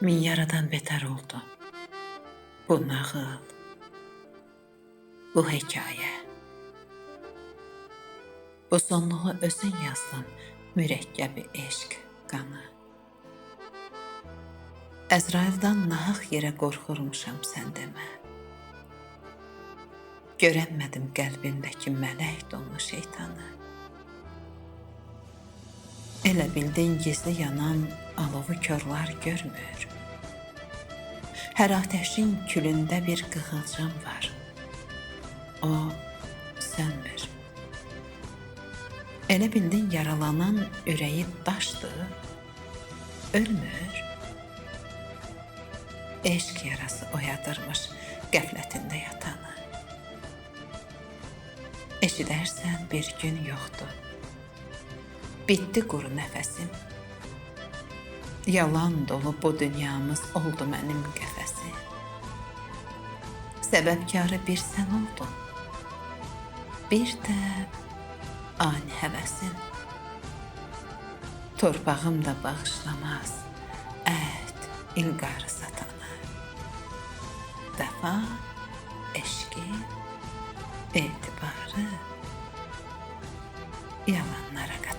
Min yaradan beter oldu. Bu nağıl, bu hekaye. Bu sonluğu özün yazdın, mürəkkəbi eşq qanı. Əzraildən nahaq yerə qorxurmuşam sən demə. Görənmədim qəlbindəki mələk donlu şeytanı. Elə bildin gizli yanan alovu körlər görmür. Hər ateşin külündə bir qığılcım var. O sönmür. Elə bildin yaralanan ürəyi daşdır, ölmür. Eşq yarası oyadırmış qəflətində yatanı. Eşidərsən bir gün yoxdur. Bitdi quru nəfəsim. Yalan dolu bu dünyamız oldu mənim qəfəsim. Səbəbkarı bir sən oldun. Bir də ani həvəsin. Torpağım da bağışlamaz əhd, ilqarı satanı. Vəfa, eşqi, etibarı yalanlara qatanı.